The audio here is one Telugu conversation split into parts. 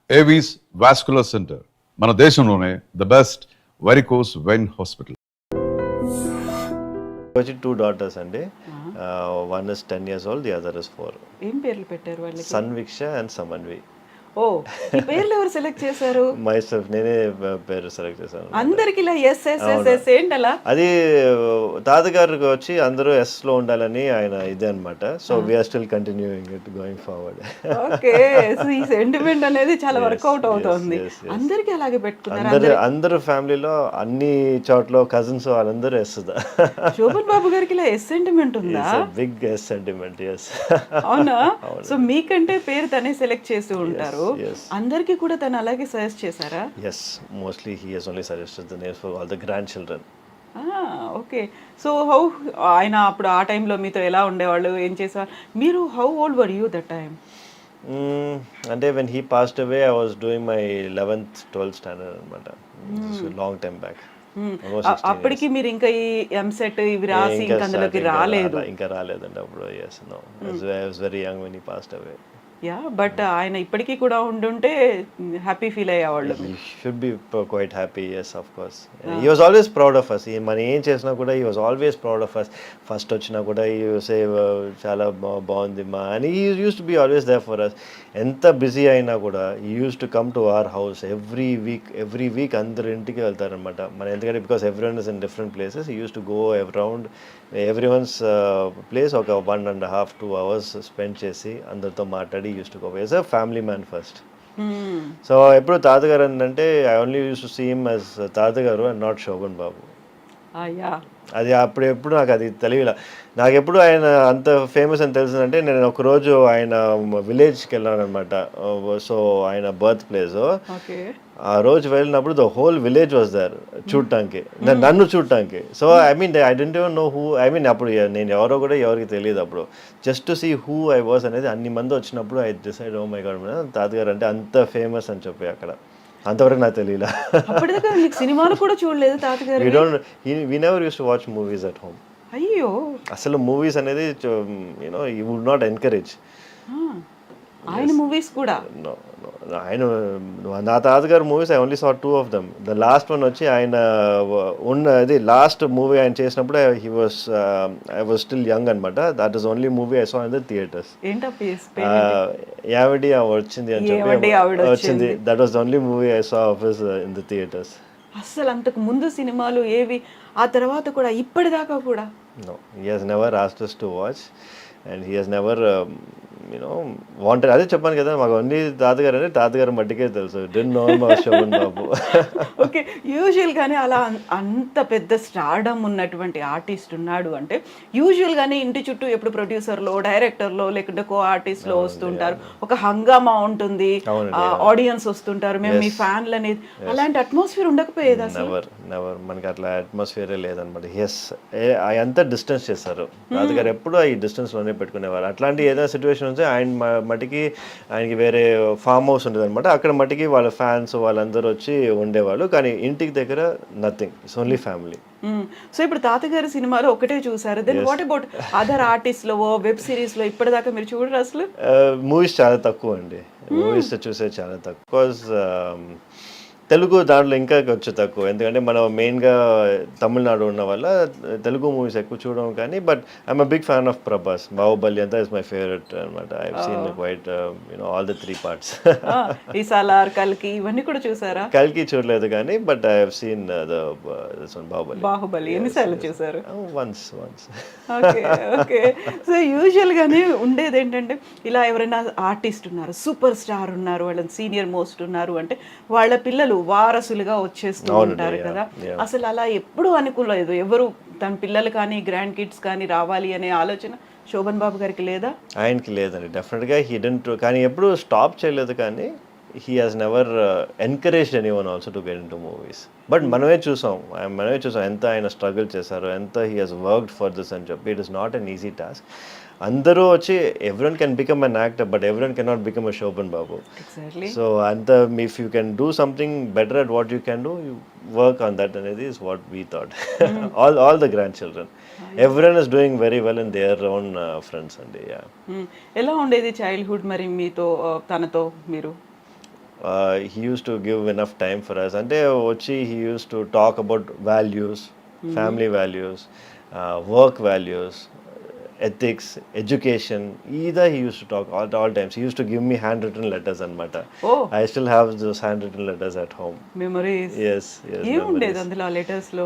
ఏవీస్ వాస్కులర్ సెంటర్ మన దేశంలోనే the best varicose vein hospital. వచ్చి 2 daughters అండి. One is 10 years old, the other is 4. ఏం పేర్లు పెట్టారు వాళ్ళకి? సన్విక్ష అండ్ సమన్వి. ఓ, ఈ పేర్లు ఎవరు సెలెక్ట్ చేశారు? మై సెల్ఫ్, నేనే పేరు సెలెక్ట్ చేశాను. అందరికి ఇలా ఎస్ ఎస్ ఎస్ ఎస్ ఏంటలా? అది తాతగారికి వచ్చి అందరూ ఎస్ లో ఉండాలని ఆయన ఇదే అనమాట. So we are still continuing it going forward. Okay, so ఈ సెంటిమెంట్ అనేది చాలా వర్కౌట్ అవుతుంది. అందరికి అలాగే పెట్టుకున్నారు. అందరూ ఫ్యామిలీలో అన్ని చోట్ల కజిన్స్ వాళ్ళందరూ ఎస్. శోభన్ బాబు గారికి ఇలా ఎస్ సెంటిమెంట్ ఉందా? Big yes sentiment. ఎస్. అవునా? సో మీకంటే పేరు తనే సెలెక్ట్ చేసి ఉంటారు. అందరికి కూడా తను అలాగే సజెస్ట్ చేశారా? Yes, mostly he has only suggested the names for all the grandchildren. Okay. So how ఆయన అప్పుడు ఆ టైంలో మీతో ఎలా ఉండేవాళ్ళు, ఏం చేసేవాళ్ళు? మీరు how old were you that time? అంటే when he passed away I was doing my 11th 12th standard అనమాట. Long time back. అప్పటికి మీరు ఇంకా ఈ ఎంసెట్ ఇవి రాసి ఇంకా అందులోకి రాలేదు? ఇంకా రాలేదండి అప్పుడు. yes, no, I was very young when he passed away. Yeah, but ఆయన ఇప్పటికీ కూడా ఉండుంటే హ్యాపీ ఫీల్ అయ్యేవాళ్ళు. He should be quite happy, yes, of course. He was always proud of us. మనం ఏం చేసినా కూడా he was always proud of us. First వచ్చినా కూడా he would say చాలా బాగుంది మా అని. he used to be always there for us. ఎంత బిజీ అయినా కూడా he used to come to our house every week అందరు ఇంటికి వెళ్తారనమాట. మన ఎందుకంటే because everyone is in different places, he used to go around everyone's place ఒక 1.5 2 hours స్పెండ్ చేసి అందరితో మాట్లాడి used to go. He was a family man first. So ఎప్పుడు తాతగారు అంటే I only used to see him as తాతగారు and not శోభన్ బాబు. అది అప్పుడు ఎప్పుడు నాకు అది తెలియలా. నాకు ఎప్పుడు ఆయన అంత ఫేమస్ అని తెలిసిందంటే నేను ఒకరోజు ఆయన విలేజ్కి వెళ్ళాను అనమాట. సో ఆయన బర్త్ ప్లేస్. ఆ రోజు వెళ్ళినప్పుడు the whole village was there చూడటానికి, నన్ను చూడటానికి. So I mean I don't even know who. I mean అప్పుడు నేను ఎవరో కూడా ఎవరికి తెలియదు అప్పుడు. Just to see who I was అనేది అన్ని మంది వచ్చినప్పుడు I decide oh my God తాతగారు అంటే అంత ఫేమస్ అని చెప్పి అక్కడ. అంతవరకు నాకు తెలియలా. సినిమాలు కూడా చూడలేదు తాతగారు? we never used to watch movies at home. అయ్యో, అసలు మూవీస్ అనేది you would not encourage. ఆయన మూవీస్ కూడా? ఆయన నా తాతగారు movies I only saw 2 of them. The last one వచ్చి ఆయన ఉన్నది లాస్ట్ మూవీ ఆయన చేసినప్పుడు ఐ వాజ్ స్టిల్ యంగ్ అనమాట. That is only movie I saw in the theatres. యావడి వచ్చింది అని చెప్పి వచ్చింది. That was the only movie I saw of his in the theatres. అసలు అంతకు ముందు సినిమాలు ఏవి? ఆ తర్వాత కూడా ఇప్పటిదాకా కూడా? No, he has never asked us to watch and he has never wanted. అదే చెప్పాను కదా, మాకు అన్ని తాతగారు అంటే తాతగారు మట్టికే తెలుసు. డెంట్ నో శోభన్ బాబు. ఓకే, యూజువల్గానే అలా అంత పెద్ద స్టార్డమ్ ఉన్నటువంటి ఆర్టిస్ట్ ఉన్నాడు అంటే యూజువల్గానే ఇంటి చుట్టూ ఎప్పుడు ప్రొడ్యూసర్లో డైరెక్టర్లో లేకుంటే కో ఆర్టిస్ట్లో వస్తుంటారు, ఒక హంగామా ఉంటుంది, ఆడియన్స్ వస్తుంటారు, మేము మీ ఫ్యాన్లు అనేది. అలాంటి అట్మాస్ఫియర్ ఉండకపోయేది అసలు? నెవర్. మనకి అట్లా అట్మాస్ఫియరే లేదనమాట. ఎస్, అంతా డిస్టెన్స్ చేస్తారు. తాతగారు ఎప్పుడు ఈ డిస్టెన్స్లోనే పెట్టుకునేవారు. అట్లాంటి ఏదైనా సిచ్యువేషన్ ఆయన మట్టికి ఆయనకి వేరే ఫామ్ హౌస్ ఉండేది అనమాట. అక్కడ మట్టికి వాళ్ళ ఫ్యాన్స్ వాళ్ళందరూ వచ్చి ఉండేవాళ్ళు. కానీ ఇంటికి దగ్గర nothing, it's only family. So ఇప్పుడు తాతగారి సినిమాలో ఒకటే చూసారు. Then what about other artist లో, వెబ్ సిరీస్ లో ఇప్పటిదాకా మీరు చూడరు అసలు? మూవీస్ చాలా తక్కువ అండి. మూవీస్ చూసేది చాలా తక్కువ. తెలుగు దాంట్లో ఇంకా కొంచెం తక్కువ. ఎందుకంటే మనం మెయిన్గా తమిళనాడు ఉన్న వల్ల తెలుగు మూవీస్ ఎక్కువ చూడడం. కానీ but I'm a big fan of Prabhas. Baahubali అంతా ఇస్ మై ఫేవరెట్ అనమాట. I have seen quite all the 3 parts. ఈ సాలార్, కల్కి ఇవన్నీ కూడా చూసారా? కల్కి చూడలేదు కానీ but I have seen the Baahubali. ఎన్నిసార్లు చూసారు? వన్స్. Okay okay. సో యూజువల్గానే ఉండేది ఏంటంటే ఇలా ఎవరైనా ఆర్టిస్ట్ ఉన్నారు, సూపర్ స్టార్ ఉన్నారు, వాళ్ళ సీనియర్ మోస్ట్ ఉన్నారు అంటే వాళ్ళ పిల్లలు వారసులుగా వచ్చేస్తూ ఉంటారు కదా. అసలు అలా ఎప్పుడు అనుకోలేదు ఎవరు తన పిల్లలు కానీ గ్రాండ్ కిడ్స్ కానీ రావాలి అనే ఆలోచన శోభన్ బాబు గారికి లేదా? ఆయనకి లేదండి, డెఫినెట్గా హీ డెంట్. కానీ ఎప్పుడు స్టాప్ చేయలేదు. కానీ he has never encouraged anyone also to get into movies. But మనమే చూసాం ఎంత ఆయన స్ట్రగుల్ చేశారు, ఎంత he has worked for this అని చెప్పి. It is not an easy task. అందరూ వచ్చి everyone can become an actor, but everyone cannot become a Shobhan Babu. Exactly. So if you can do something better at what you can do, you work on that అనేది is what we thought. all the grandchildren, everyone is doing very well in their own friends and ఎలా ఉండేది చైల్డ్హుడ్ మరి మీతో తనతో మీరు? he used to give enough time for us. Ante vachi he used to talk about values, family values, work values, ethics, education. Either he used to talk all times. He used to give me handwritten letters anamata. Oh, I still have those handwritten letters at home. Memories. Yes, yes. ఏముండేది memories. అందులో లెటర్స్ లో?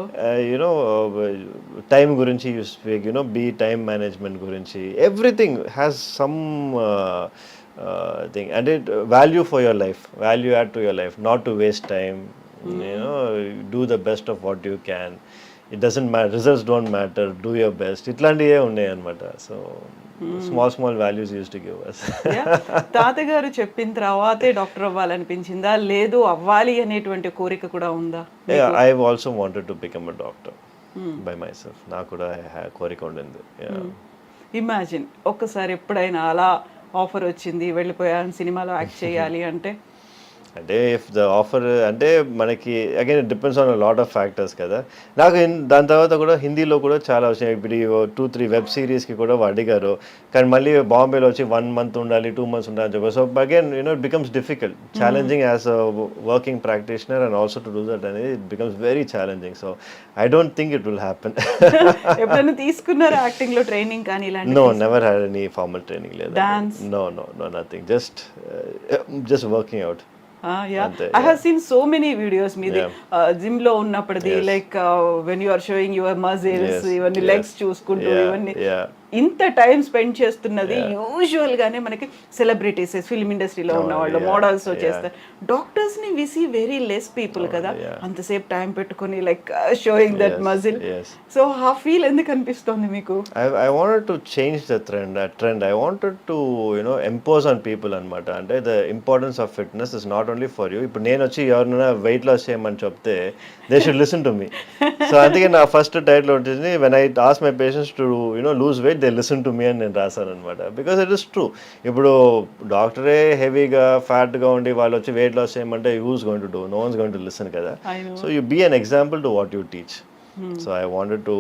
Time gurinchi you speak, be time management gurinchi. Everything has some thing, and it value for your life, value add to your life, not to waste time. Do the best of what you can. It doesn't matter, results don't matter, do your best. ఇట్లాంటివే ఉన్నాయి అనమాట. So small values use to give us. తాతగారు చెప్పిన తర్వాతే డాక్టర్ అవ్వాలనిపించిందా, లేదు అవ్వాలి అనేటువంటి కోరిక కూడా ఉందా? I also wanted to become a doctor by my self. నాకు కూడా కోరిక ఉండింది. ఇమాజిన్ ఒక్కసారి ఎప్పుడైనా అలా ఆఫర్ వచ్చింది, వెళ్ళిపోయాను సినిమాలో యాక్ట్ చేయాలి అంటే? అంటే ఇఫ్ ద ఆఫర్ అంటే మనకి again it depends on lot of factors కదా. నాకు దాని తర్వాత కూడా హిందీలో కూడా చాలా వచ్చినాయి. ఇప్పుడు 2-3 వెబ్ సిరీస్కి కూడా అడిగారు, కానీ మళ్ళీ బాంబేలో వచ్చి 1 month ఉండాలి, 2 months ఉండాలి అని చెప్పి. So again it becomes difficult, challenging as a working practitioner and also to do that అనేది it becomes very challenging. So I don't think it will happen. ఎప్పుడైనా తీసుకున్నారా యాక్టింగ్ లో ట్రైనింగ్ కానీ ఇలాంటి? No, never had any formal training లేదు. Dance? No nothing, just working out. I have seen so many videos మీది జిమ్ లో ఉన్నప్పటిది, like when you are showing your muscles, ఇవన్నీ లెగ్స్ చూసుకుంటూ ఇవన్నీ ఇంత టైం స్పెండ్ చేస్తున్నది యూజువల్ గానే మనకి సెలబ్రిటీస్, ఫిల్మ్ ఇండస్ట్రీలో ఉన్న వాళ్ళు, మోడల్స్ చేస్తారు. డాక్టర్స్ ని we see very less people కదా అంతసేపు టైం పెట్టుకొని like showing that muscle. So ఆ ఫీల్ ఎందుకు అనిపిస్తుంది మీకు? I wanted to change the trend. I wanted to impose on people అనమాట. అంటే the importance of fitness is not only for you. ఇప్పుడు నేను వచ్చి ఎవరినైనా వెయిట్ లాస్ చేయమని చెప్తే they should listen to me. So అందుకే నా ఫస్ట్ టైటిల్ ఉంటుంది, when I ask my patients to lose weight, they listen to me అని నేను రాశాను అనమాట. Because it is true. ఇప్పుడు డాక్టరే హెవీగా ఫ్యాట్గా ఉండి వాళ్ళు వచ్చి వెయిట్ లాస్ చేయమంటే who's going to do? No one's going to listen కదా. So you be an example to what you teach. So I wanted to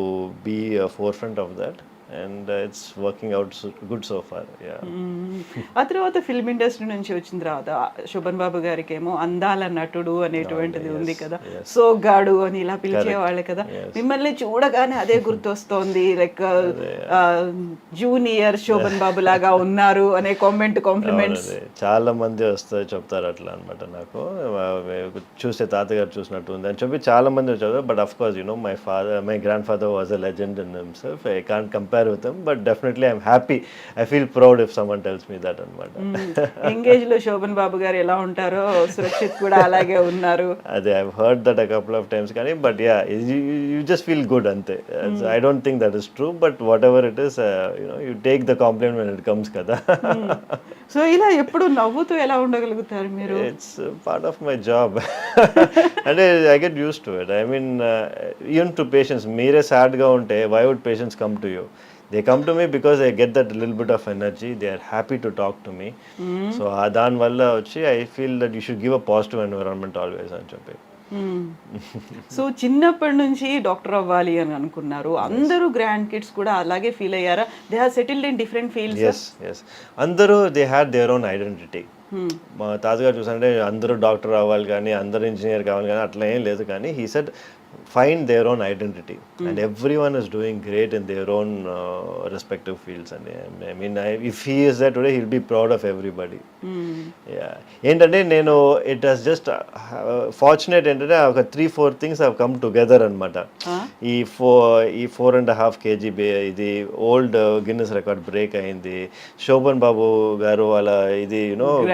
be a forefront of that. And it's working out good so far. ఆ తర్వాత ఫిల్మ్ ఇండస్ట్రీ నుంచి వచ్చిన తర్వాత శోభన్ బాబు గారికి ఏమో అందాల నటుడు అనేటువంటిది ఉంది కదా, సోగ్గాడు అని ఇలా పిలిచేవాళ్ళు కదా. మిమ్మల్ని చూడగానే అదే గుర్తొస్తోంది, లైక్ జూనియర్ శోభన్ బాబు లాగా ఉన్నారు అనే కాంప్లిమెంట్స్ చాలా మంది వస్తారు, చెప్తారు అట్లా అనమాట. నాకు చూస్తే తాతగారు చూసినట్టు ఉంది అని చెప్పి చాలా మంది వచ్చారు. But of course my grandfather was a legend in himself. I can't compare with them, but definitely I'm happy. I feel proud if someone tells me that అనమాట. ఎంగేజ్ లో శోభన్ బాబు గారు ఎలా ఉంటారో సురక్షిత్ కూడా అలాగే ఉన్నారు. అదే I've heard that a couple of times కానీ, but yeah, you just feel good అంతే. I don't think that is true, but whatever it is, you take the compliment when it comes కదా. సో ఇలా ఎప్పుడు నవ్వుతూ ఎలా ఉండగలుగుతారు మీరు? It's part of my job. అంటే I get used to it. I mean, even to patients, మీరే sad గా ఉంటే why would patients come to you? They come to me because they get that little bit of energy. They are happy to talk to me. So దాని వల్ల వచ్చి I feel that you should give a positive environment always అని చెప్పి. సో చిన్నప్పటి నుంచి డాక్టర్ అవ్వాలి అని అనుకున్నారు. అందరూ గ్రాండ్ కిడ్స్ కూడా అలాగే ఫీల్ అయ్యారా? They have settled in different fields. yes అందరూ they had their own identity. మా తాతగారు చూసారంటే అందరూ డాక్టర్ అవ్వాలి కానీ, అందరూ ఇంజనీర్ కావాలి కానీ అట్లా ఏం లేదు. కానీ he said find their own identity, and everyone is doing great in their own respective fields. And I mean, if he is there today, he'll be proud of everybody. ఏంటంటే నేను ఇట్ హస్ జస్ట్ ఫార్చునేట్ ఏంటంటే ఒక 3-4 థింగ్స్ హావ్ కమ్ టుగెదర్ అనమాట. ఈ 4.5 kg ఇది ఓల్డ్ గిన్నెస్ రికార్డ్ బ్రేక్ అయింది. శోభన్ బాబు గారు వాళ్ళ ఇది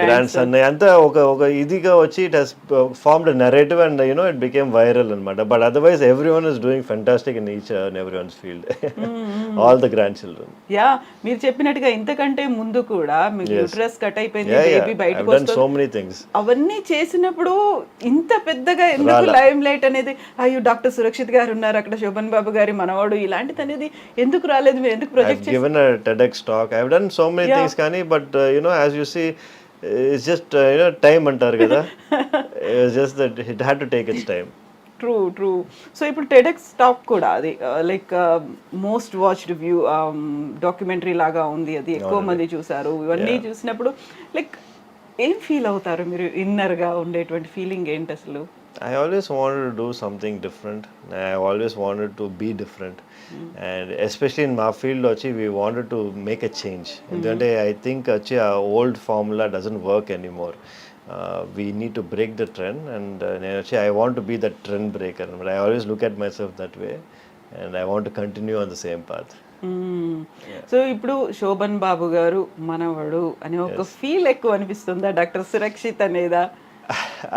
గ్రాండ్ సన్ అంతా ఒక ఇదిగా వచ్చి it has formed narrative and it became viral అనమాట. But otherwise everyone is doing fantastic in each and everyone's field. All the grandchildren. మీరు చెప్పినట్టుగా ఇంతకంటే ముందు కూడా మీకు యూట్రస్ కట్ అయిపోయింది, బేబీ బయటకు వస్తుంది, so many things. అవన్నీ చేసినప్పుడు ఇంత పెద్దగా ఎందుకు లైమ్ లైట్ అనేది, అయ్యో డాక్టర్ సురక్షిత్ గారు ఉన్నారు అక్కడ, శోభన్ బాబు గారి మనవాడు, ఇలాంటిది అనేది ఎందుకు రాలేదు? మీరు ఎందుకు ప్రొజెక్ట్ చేశారు? Given a TEDx talk, I have done so many things కానీ, but as you see, it's just time అంటారు కదా. It's just that it had to take its time. True. So ఇప్పుడు టెడెక్స్ టాక్ కూడా అది like most watched view documentary లాగా ఉంది, అది ఎక్కువ మంది చూసారు. ఇవన్నీ చూసినప్పుడు లైక్ ఏం ఫీల్ అవుతారు మీరు ఇన్నర్గా ఉండేటువంటి ఫీలింగ్ ఏంటి అసలు? I always wanted to do something different. I always wanted to be different. And especially in my field, Ochi, we wanted to make a change. ఎందుకంటే I think Ochi, our old formula doesn't work anymore. We need to break the trend, and I want to be the trend breaker. But I always look at myself that way, and I want to continue on the same path. So ఇప్పుడు శోభన్ బాబు గారు మనవడు అని ఒక ఫీల్ ఎక్కువ అనిపిస్తుందా డాక్టర్ సురక్షిత్ అనేదా?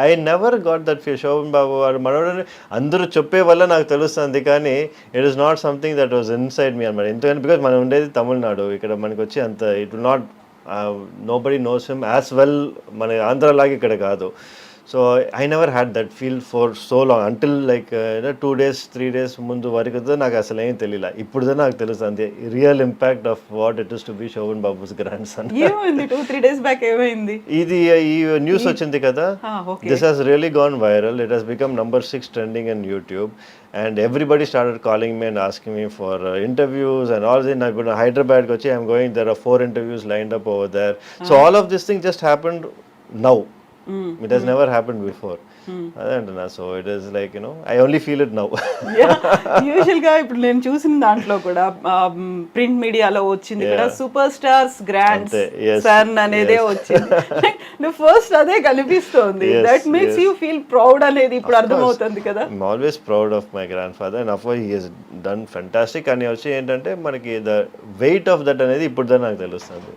I never got that feel. Shobhan Babu వాడు మనోడు అందరూ చెప్పే వల్ల నాకు తెలుస్తుంది, కానీ it is not something that was inside me అనమాట. ఎందుకంటే బికాజ్ మనం ఉండేది తమిళనాడు, ఇక్కడ మనకి వచ్చి అంత it will not nobody knows him as well. మన ఆంధ్రలాగా ఇక్కడ కాదు. So I never had that feel for so long until like 2 days 3 days ముందు వరకు నాకు అసలు ఏం తెలియలే. ఇప్పుడు నాకు తెలుస్తుంది real impact of what it is to be Shobhan Babu's grandson. ఏమైంది 2-3 days బ్యాక్ ఏమైంది? ఇది ఈ న్యూస్ వచ్చింది కదా, this has really gone viral. It has become number 6 trending in YouTube, and everybody started calling me and asking me for interviews and all this. Now go to Hyderabad kochi, I'm going, there are 4 interviews lined up over there. So all of this thing just happened now. It has never happened before. అదేంటన్నా. So it is like I only feel it now. Usual గా ఇప్పుడు నేను చూసిన దాంట్లో కూడా ప్రింట్ మీడియాలో వచ్చింది కూడా సూపర్ స్టార్స్ గ్రాండ్ సన్ అనేదే వచ్చింది. ఫస్ట్ అదే కనిపిస్తోంది. That makes you feel proud అనేది ఇప్పుడు అర్థమవుతుంది కదా. I'm always proud of my grand father and of he has done fantastic. అని వచ్చి ఏంటంటే మనకి ద వెయిట్ ఆఫ్ దట్ అనేది ఇప్పుడు నాకు తెలుస్తుంది.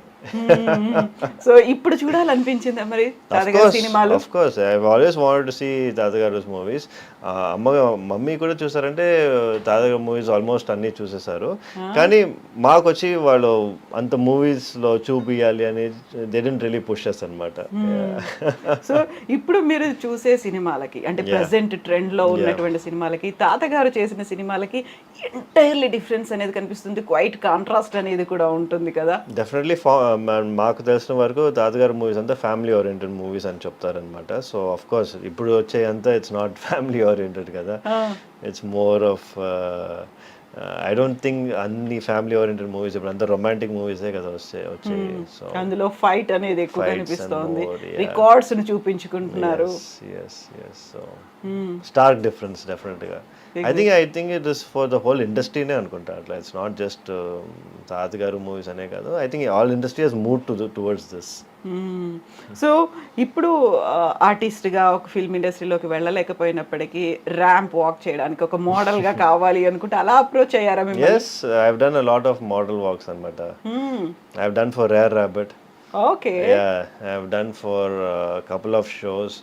సో ఇప్పుడు చూడాలనిపించిందా మరి తాతగారి సినిమాలు? Of course I always wanted to see తాతగారు మూవీస్. మమ్మీ కూడా చూసారంటే తాతగారు మూవీస్ ఆల్మోస్ట్ అన్ని చూసేసారు, కానీ మాకు వచ్చి వాళ్ళు అంత మూవీస్ లో చూపియాలి అని they didn't really push us అన్నమాట. సో ఇప్పుడు మీరు చూసే సినిమాలకి అంటే ప్రెసెంట్ ట్రెండ్ లో ఉన్నటువంటి సినిమాలకి తాతగారు చేసిన సినిమాలకి ఎంటైర్లీ డిఫరెన్స్ అనేది కనిపిస్తుంది. క్వైట్ కాంట్రాస్ట్ అనేది కూడా ఉంటుంది కదా. డెఫినెట్లీ మాకు తెలిసిన వరకు తాతగారు మూవీస్ అంతా ఫ్యామిలీ ఓరియంటెడ్ మూవీస్ అని చెప్తారనమాట. సో ఆఫ్ కోర్స్ ఇప్పుడు వచ్చే అంతా ఇట్స్ నాట్ ఫ్యామిలీ ఓరియంటెడ్ కదా, it's more of I don't think అన్ని ఫ్యామిలీ ఓరియంటెడ్ మూవీస్ ఇప్పుడు అంతా రొమాంటిక్ మూవీసే కదా వచ్చాయి. సో అందులో ఫైట్ అనేది ఎక్కువ కనిపిస్తోంది, రికార్డ్స్ ని చూపించుకుంటున్నారు. సో స్టార్క్ డిఫరెన్స్ డెఫినెట్ గా. I think it is for the whole ఇండస్ట్రీనే అనుకుంటా అట్లా. ఇట్స్ నాట్ జస్ట్ తాతగారు మూవీస్ అనే కాదు. I think all industry has move towards this. So ఇప్పుడు ఆర్టిస్ట్గా ఒక ఫిల్మ్ ఇండస్ట్రీలోకి వెళ్ళలేకపోయినప్పటికీ ర్యాంప్ వాక్ చేయడానికి ఒక మోడల్గా కావాలి అనుకుంటే అలా అప్రోచ్ అయ్యారా మేము? Yes, I have done a lot of model walks అన్నమాట. I have done for Rare Rabbit. Okay. Yeah, I have done for a couple of shows.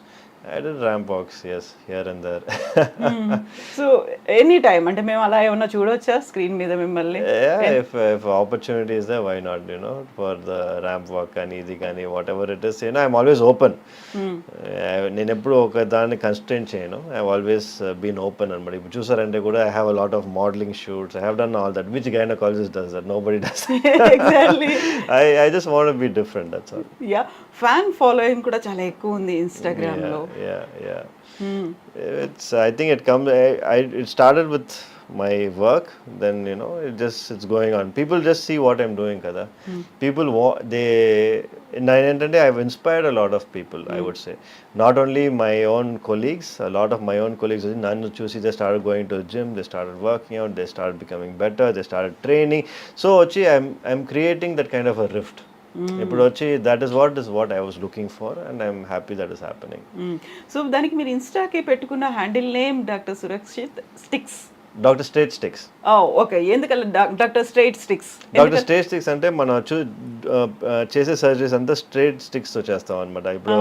I did ramp walks, yes, here and there. So any time అంటే మేము అలా ఏమన్నా చూడొచ్చా స్క్రీన్ మీద మిమ్మల్ని? Yeah, if opportunity is there, why not, for the ramp walk and ఇది కానీ whatever it is, I'm always open. నేను ఎప్పుడు ఒక దాన్ని కన్స్టెంట్ చేయను. I have always been open అన్నమాట. ఇప్పుడు చూసారంటే కూడా I have a lot of modeling shoots. I have done all that. Which gynecologist does that? Nobody does that. Exactly. I just want to be different, that's all. Yeah, fan following కూడా చాలా ఎక్కువ ఉంది ఇన్స్టాగ్రామ్ లో. Yeah. It's, I think it comes, it started with my work, then it's going on. People just see what I'm doing kada. People I've inspired a lot of people, I would say. Not only my own colleagues, a lot of my own colleagues nannu chusi they started going to the gym, they started working out, they started becoming better, they started training. So I'm creating that kind of a rift. ఇప్పుడు వచ్చి that is what I was looking for and I'm happy that is happening. So దానికి మీరు ఇన్స్టాకి పెట్టుకున్న handle name doctor Surakshit sticks. Doctor straight sticks. Okay, ఎందుకలా doctor straight sticks? Doctor straight sticks అంటే మనం చేసే సర్జరీస్ అంతా స్ట్రైట్ స్టిక్స్ తో చేస్తాం అనమాట. ఇప్పుడు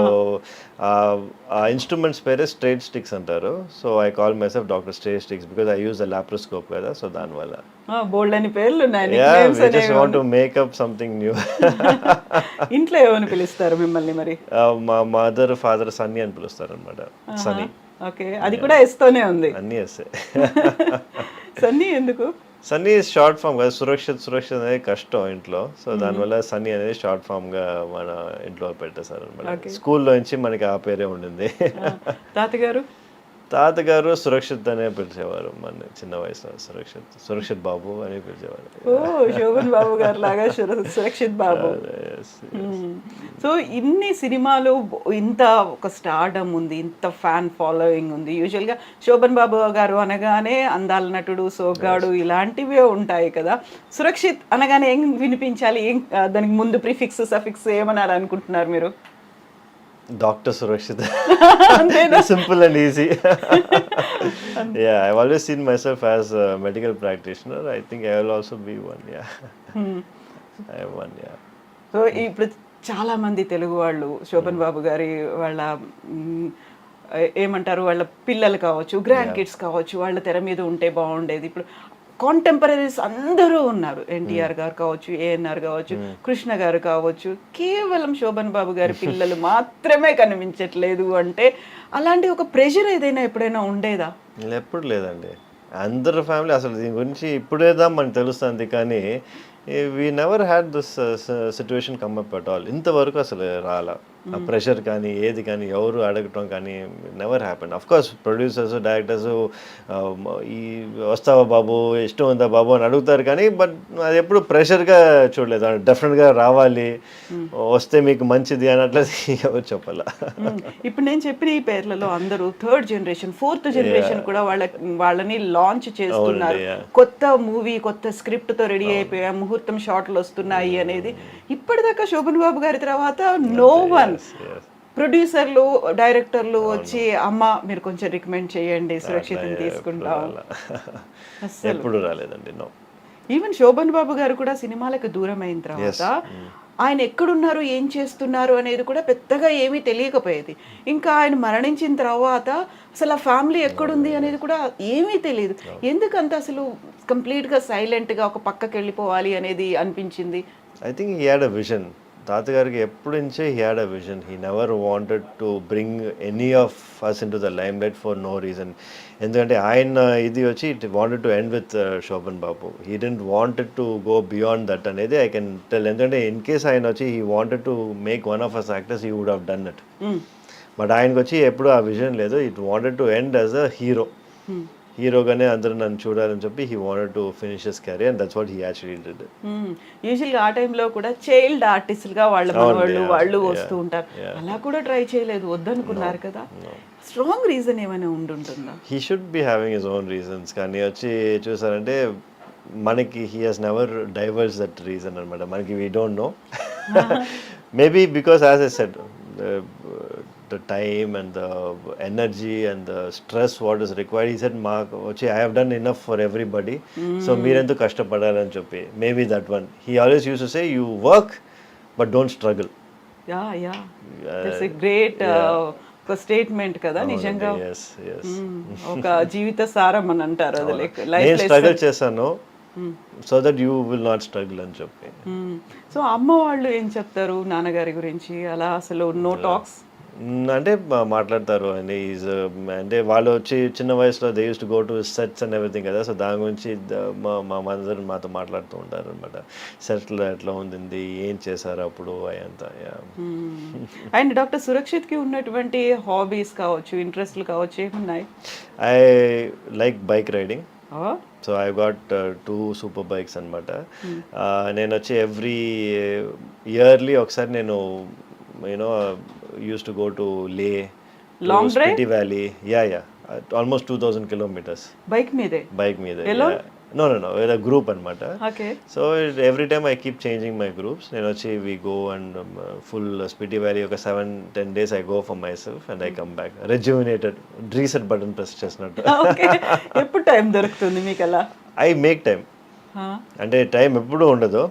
ఆ ఇన్స్ట్రుమెంట్స్ పేరే స్ట్రైట్ స్టిక్స్ అంటారు. So I call my self doctor straight sticks because I use the laparoscope కదా. సో దానివల్ల బోల్డ్ అని పేర్లు ఉన్నాయి. Just want to make up something new. ఇంట్లో ఏమని పిలుస్తారు మిమ్మల్ని మరి? మా మదర్ ఫాదర్ సన్నీ అని పిలుస్తారు అనమాట. సన్నీ. ఓకే, అది కూడా ఎస్తోనే ఉంది. అన్నీ ఎస్సే. సన్నీ ఎందుకు? సన్నీ షార్ట్ ఫామ్ కదా. సురక్షిత్ అనేది కష్టం ఇంట్లో. సో దానివల్ల సన్నీ అనేది షార్ట్ ఫామ్ గా మన ఇంట్లో పెట్టేశారు అనమాట. స్కూల్లో నుంచి మనకి ఆ పేరే ఉండింది. తాతగారు? తాతగారు సురక్షిత్ అనే పిలిచేవారు మన చిన్న వయసులో. సురక్షిత్ బాబు అని పిలిచేవారు. ఓ శోభన్ బాబు గారు లాగా సురక్షిత్ బాబు. Yes, సో ఇన్ని సినిమాలు ఇంత ఒక స్టార్డమ్ ఉంది, ఇంత ఫ్యాన్ ఫాలోయింగ్ ఉంది. యూజువల్గా శోభన్ బాబు గారు అనగానే అందాల నటుడు, సోగ్గాడు ఇలాంటివే ఉంటాయి కదా. సురక్షిత్ అనగానే ఏం వినిపించాలి, ఏం దానికి ముందు ప్రిఫిక్స్ సఫిక్స్ ఏమనాలి అనుకుంటున్నారు మీరు? Dr. Surakshit. Simple and easy. Yeah, I've always seen myself as a medical practitioner. I think I will also be one. Yeah. I am one. Yeah. So ఇప్పుడు చాలా మంది తెలుగు వాళ్ళు శోభన్ బాబు గారి వాళ్ళ ఏమంటారు, వాళ్ళ పిల్లలు కావచ్చు, గ్రాండ్ కిడ్స్ కావచ్చు, వాళ్ళ తెర మీద ఉంటే బాగుండేది. ఇప్పుడు కాంటెంపరీస్ అందరూ ఉన్నారు. ఎన్టీఆర్ గారు కావచ్చు, ఏఎన్ఆర్ కావచ్చు, కృష్ణ గారు కావచ్చు. కేవలం శోభన్ బాబు గారి పిల్లలు మాత్రమే కనిపించట్లేదు అంటే అలాంటి ఒక ప్రెషర్ ఏదైనా ఎప్పుడైనా ఉండేదా? ఎప్పుడు లేదండి. అందరు ఫ్యామిలీ అసలు దీని గురించి ఇప్పుడేదా మనకు తెలుస్తుంది, కానీ we never had this situation come up at all. ఇంతవరకు అసలు రాలా ఆ ప్రెషర్ కానీ ఏది కానీ ఎవరు అడగటం కానీ never happened. Of course producers, directors ఈ వస్తావా బాబు, ఇష్టం ఉందా బాబు అని అడుగుతారు, కానీ బట్ అది ఎప్పుడు ప్రెషర్గా చూడలేదు. డెఫినెట్గా రావాలి, వస్తే మీకు మంచిది అని అట్లా ఎవరు చెప్పాల. ఇప్పుడు నేను చెప్పిన ఈ పేర్లలో అందరూ థర్డ్ జనరేషన్, ఫోర్త్ జనరేషన్ కూడా వాళ్ళని లాంచ్ చేస్తున్నారు. కొత్త మూవీ, కొత్త స్క్రిప్ట్ తో రెడీ అయిపోయా, ముహూర్తం షాట్లు వస్తున్నాయి అనేది. ఇప్పటిదాకా శోభన్ బాబు గారి తర్వాత నో వన్ ప్రొడ్యూసర్లు, డైరెక్టర్లు వచ్చి అమ్మ మీరు కొంచెం రికమెండ్ చేయండి, సురక్షితం తీసుకుంటాం, ఎప్పుడు రాలేదండి. నో. ఈవెన్ శోభన్ బాబు గారు కూడా సినిమాలకు దూరం అయిన తర్వాత ఆయన ఎక్కడున్నారు, ఏం చేస్తున్నారు అనేది కూడా పెద్దగా ఏమీ తెలియకపోయేది. ఇంకా ఆయన మరణించిన తర్వాత అసలు ఆ ఫ్యామిలీ ఎక్కడుంది అనేది కూడా ఏమీ తెలియదు. ఎందుకంత అసలు కంప్లీట్గా సైలెంట్గా ఒక పక్కకి వెళ్ళిపోవాలి అనేది అనిపించింది? I think he had a vision. తాతగారికి ఎప్పటి నుంచే he had a vision. He never wanted to bring any of us into the limelight for no reason. ఎందుకంటే ఆయన ఇది వచ్చి it wanted to end with Shobhan Babu. He didn't wanted to go beyond that అనేది ఐ కెన్ టెల్. ఎందుకంటే ఇన్ కేస్ ఆయన వచ్చి he wanted to make one of us actors, he would have done it. But ఆయనకు వచ్చి ఎప్పుడు ఆ విజన్ లేదు. It wanted to end as a hero. హీరోగానే అందరూ నన్ను చూడాలని చెప్పి he wanted to finish his career and that's what he actually did. యూజువల్గా ఆ టైంలో కూడా చైల్డ్ ఆర్టిస్టులుగా వాళ్ళు వస్తూ ఉంటారు. అలా కూడా ట్రై చేయలేదు, వద్దనుకున్నారు కదా. స్ట్రాంగ్ రీజన్ ఏమైనా ఉంటుందా? He should be having his own reasons, కానీ వచ్చి చూసారంటే మనకి he has never divorce that reason అనమాట. మనకి we don't know. Maybe because as I said, the time and the energy and the stress what is required, he said I have done enough for everybody, so meerendu kashtapadalani cheppi. Maybe that one. He always used to say, you work but don't struggle. Yeah that's a great ఒక స్టేట్మెంట్ కదా నిజంగా. ఒక జీవిత సారం అని అంటారు. అది లైక్ నేను స్ట్రగుల్ చేశాను so that you will not struggle అని చెప్పి. సో అమ్మ వాళ్ళు ఏం చెప్తారు నాన్నగారి గురించి? అలా అసలు నో టాక్స్ అంటే మాట్లాడతారు అండి. అంటే వాళ్ళు వచ్చి చిన్న వయసులో they use to go to sets and everything కదా. సో దాని గురించి మా మదర్ మాతో మాట్లాడుతూ ఉంటారు అనమాట. సెట్లో ఎట్లా ఉంది, ఏం చేశారు అప్పుడు అయంతా. అండ్ డాక్టర్ సురక్షిత్కి ఉన్నటువంటి హాబీస్ కావచ్చు, ఇంట్రెస్ట్లు కావచ్చు, ఏమున్నాయి? I like bike riding. So I got 2 super bikes అనమాట. నేను వచ్చి ఎవ్రీ ఇయర్లీ ఒకసారి నేను used to go to Leh, long drive, Spiti Valley. Yeah, almost 2000 kilometers. Bike meede? Alone? No, with a group anamata. Okay. So every time I keep changing my groups. We go and full Spiti Valley oka 7-10 days I go for myself and I come back rejuvenated, reset button press chesnattu. Okay. Eppudu time dorukutundi meeku ala? I make time. అంటే టైం ఎప్పుడు ఉండదు.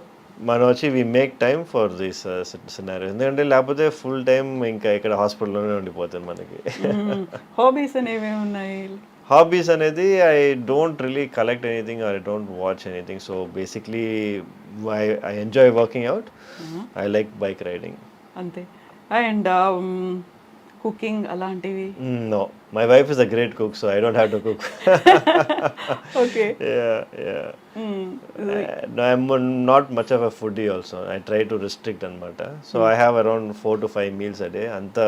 మనం వచ్చి we make time for this scenario. ఎందుకంటే లేకపోతే ఫుల్ టైం ఇంకా ఇక్కడ హాస్పిటల్లోనే ఉండిపోతుంది మనకి. హాబీస్ అనేవి ఉన్నాయి? హాబీస్ అనేది I don't really collect anything or I don't watch anything. So basically I enjoy working out. I like bike riding అంతే. అండ్ కుకింగ్ అలాంటివి? No, my wife is a great cook, so I don't have to cook. Okay. No, I'm not much of a foodie also. I try to restrict anamata. So I have around 4 to 5 meals a day. Anta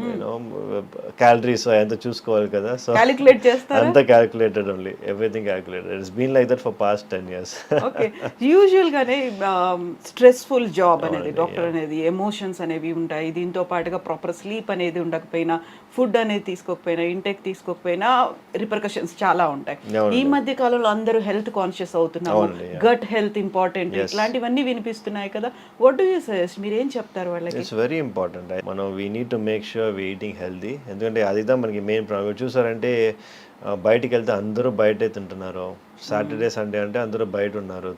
you know calories ఎంత చూసుకోవాలి కదా, సో క్యాలిక్యులేట్ చేస్తారా? అంతా calculated only, everything calculated. It's been like that for past 10 years. Okay. యూజువల్గానే స్ట్రెస్ఫుల్ జాబ్ అనేది, డాక్టర్ అనేది, ఎమోషన్స్ అనేవి ఉంటాయి. దీంతో పాటుగా ప్రాపర్ స్లీప్ అనేది ఉండకపోయినా, ఫుడ్ అనేది తీసుకోకపోయినా, ఇంటెక్ తీసుకోకపోయినా రిపర్కషన్స్ చాలా ఉంటాయి. ఈ మధ్య కాలంలో అందరూ హెల్త్ కాన్షియస్ అవుతున్నారు, గట్ హెల్త్ ఇంపార్టెంట్, ఇట్లాంటివన్నీ వినిపిస్తున్నాయి కదా. What do you suggest? మీరు ఏం చెప్తారు వాళ్ళకి? It's very important. మనం we need to make sure we eating healthy. ఎందుకంటే అదిదా మనకి మెయిన్ ప్రాబ్లం. చూసారంటే బయటికి వెళ్తే అందరూ బయటే తింటున్నారు. సాటర్డే సండే అంటే అందరూ బయట ఉన్నారు,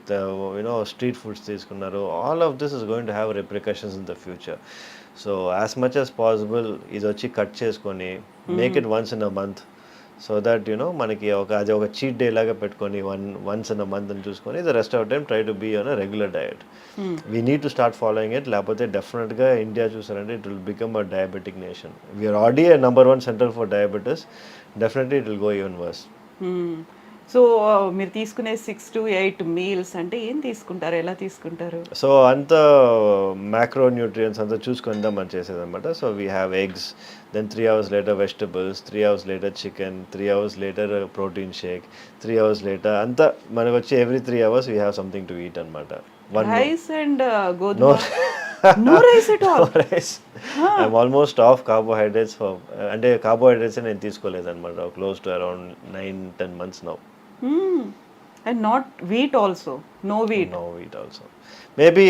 యూనో స్ట్రీట్ ఫుడ్స్ తీసుకున్నారు. All of this is going to have repercussions in the future. So as much as possible ఇది వచ్చి కట్ చేసుకొని make it once in a month, so that you know మనకి అది ఒక చీట్ డే లాగా పెట్టుకొని వన్స్ ఇన్ అ మంత్ అని చూసుకొని the rest of time try to be on a regular diet. We need to start following it. లేకపోతే డెఫినెట్గా ఇండియా చూసారంటే it will become a diabetic nation. We're already number 1 centre for diabetes. Definitely it will go even worse. So మీరు తీసుకునే 6 to 8 మీల్స్ అంటే ఏం తీసుకుంటారు, ఎలా తీసుకుంటారు? సో అంత మ్యాక్రో న్యూట్రియంట్స్ అంతా చూసుకుందాం మనం చేసేదన్నమాట. So we have eggs, then 3 hours later vegetables, 3 hours later chicken, 3 hours later protein shake, 3 hours later అంతా మనకు వచ్చి every 3 hours we have something to eat అన్నమాట. రైస్ అండ్ గోధుమ? No rice at all? No rice. I'm almost off carbohydrates for అంటే కార్బోహైడ్రేట్స్ నేను తీసుకోలేదన్నమాట close to around 9-10 months now. And not wheat also? No wheat? No wheat also. Maybe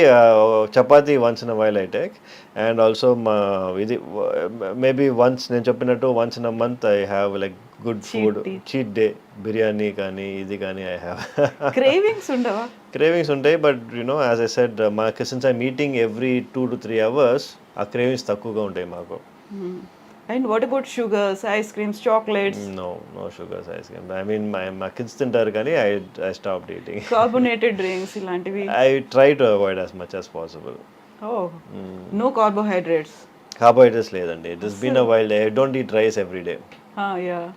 chapati once in a while I take, and also maybe once నేను చెప్పినట్టు once in a month I have like good food, cheat day, biryani కానీ ఇది కానీ I have. Cravings ఉండవా? Cravings ఉంటాయి, but you know as I said since I'm eating every 2 to 3 hours ఆ cravings తక్కువగా ఉంటాయి మాకు. And what about sugars, ice creams, chocolates? No sugars, ice cream. I mean my kids తింటారు కానీ I stopped eating. Carbonated drinks ఇలాంటివి? I try to avoid as much as possible. Oh, no carbohydrates? Carbohydrates లేదండి. It has been a while. I don't eat rice every day. Yeah.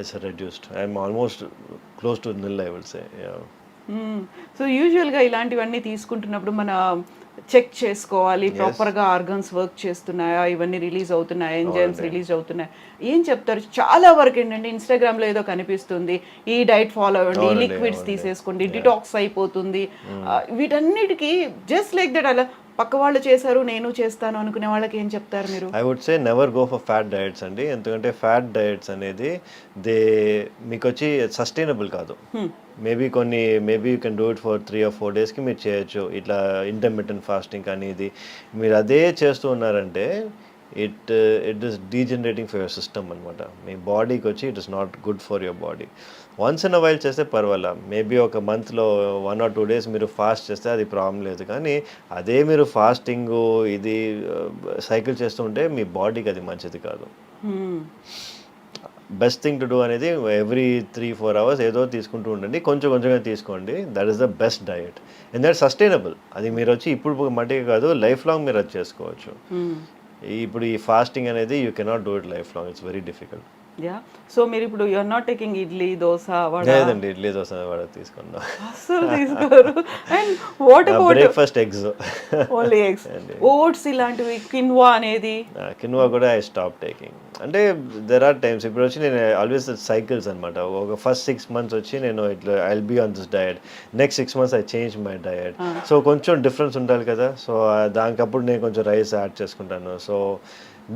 It's reduced. I'm almost close to nil, I would say. Yeah. So యూజువల్గా ఇలాంటివన్నీ తీసుకుంటున్నప్పుడు మన చెక్ చేసుకోవాలి, ప్రాపర్గా ఆర్గన్స్ వర్క్ చేస్తున్నాయా, ఇవన్నీ రిలీజ్ అవుతున్నాయా, ఎంజైమ్స్ రిలీజ్ అవుతున్నాయా, ఏం చెప్తారు? చాలా వరకు ఏంటంటే ఇన్స్టాగ్రామ్లో ఏదో కనిపిస్తుంది, ఈ డైట్ ఫాలో అవ్వండి, ఈ లిక్విడ్స్ తీసేసుకోండి, డిటాక్స్ అయిపోతుంది. వీటన్నిటికీ జస్ట్ లైక్ దట్ అలా పక్క వాళ్ళు చేశారు నేను చేస్తాను అనుకునే వాళ్ళకి ఏం చెప్తారు మీరు? I would say never go for fat diets అండి. ఎందుకంటే ఫ్యాట్ డయట్స్ అనేది మీకు వచ్చి సస్టైనబుల్ కాదు. Maybe you can do it for 3 or 4 daysకి మీరు చేయొచ్చు. ఇట్లా ఇంటర్మిటెంట్ ఫాస్టింగ్ కానీ ఇది మీరు అదే చేస్తూ ఉన్నారంటే it is degenerating for your system అనమాట. మీ బాడీకి వచ్చి it is not good for your body. Once in a while చేస్తే పర్వాలా, మేబీ ఒక మంత్లో 1 or 2 days మీరు ఫాస్ట్ చేస్తే అది ప్రాబ్లం లేదు. కానీ అదే మీరు ఫాస్టింగ్ ఇది సైకిల్ చేస్తూ ఉంటే మీ బాడీకి అది మంచిది కాదు. బెస్ట్ థింగ్ టు డూ అనేది ఎవ్రీ 3-4 hours ఏదో తీసుకుంటూ ఉండండి, కొంచెంగా తీసుకోండి. That is the best diet and that sustainable. అది మీరు వచ్చి ఇప్పుడు మట్టికి కాదు, లైఫ్ లాంగ్ మీరు అది చేసుకోవచ్చు. ఇప్పుడు ఈ ఫాస్టింగ్ అనేది you cannot do it life long, it's very difficult. Yeah. So మీరు ఇప్పుడు you are not taking idli, dosa, vada? లేదండి, ఇడ్లీ దోస వడ తీసుకున్నాం అసలు తీసుకోరు. And what about breakfast eggs? Only eggs. Oats ఇలాంటివి, కిన్వా అనేది? కిన్వా కూడా ఐ స్టాప్ టేకింగ్. అంటే దెర్ ఆర్ టైమ్స్ ఇప్పుడు వచ్చి నేను ఆల్వేస్ సైకిల్స్ అనమాట. ఒక ఫస్ట్ 6 months వచ్చి నేను ఇట్లా I will be on this diet, next 6 months I change my diet. So కొంచెం డిఫరెన్స్ ఉండాలి కదా, సో దానికప్పుడు నేను కొంచెం రైస్ యాడ్ చేసుకుంటాను. సో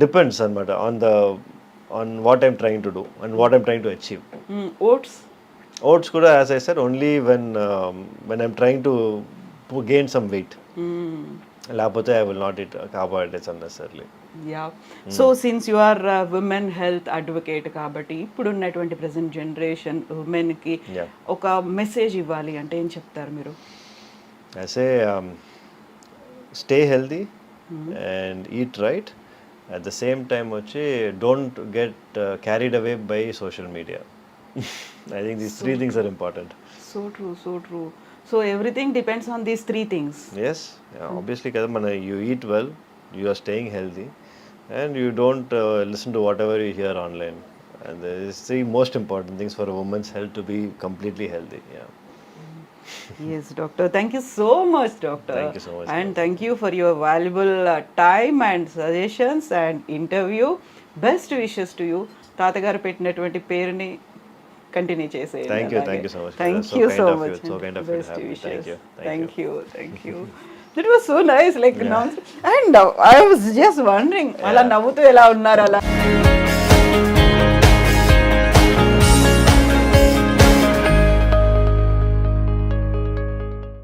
డిపెండ్స్ అనమాట on what I'm trying to do and what I'm trying to achieve. Oats kuda, as I said, only when I'm trying to gain some weight. Lapothe I will not eat carbohydrates unnecessarily. Yeah. So since you are a women health advocate kabatti ippudu unnatuvanti present generation women ki oka message ivvali ante em cheptaru meeru? I say stay healthy and eat right. At the same time వచ్చి don't get carried away by social media. I think these 3 things are important. So true. So everything depends on these 3 things. Yes, obviously kada mana you eat well, you are staying healthy, and you don't listen to whatever you hear online. And these 3 most important things for a woman's health to be completely healthy. Yeah. Yes, doctor. Thank you so much, doctor. Thank you so much, And thank you for your valuable time and suggestions and interview. Best wishes to you. తాతగారు పెట్టినటువంటి పేరుని కంటిన్యూ చేసేయండి. Thank you so much. Thank So you kind so of much. you, so kind of you to Best have me. wishes. Thank you. Thank you. That was so nice. Like, and I was just wondering, అలా నవ్వుతూ ఎలా ఉన్నారు అలా.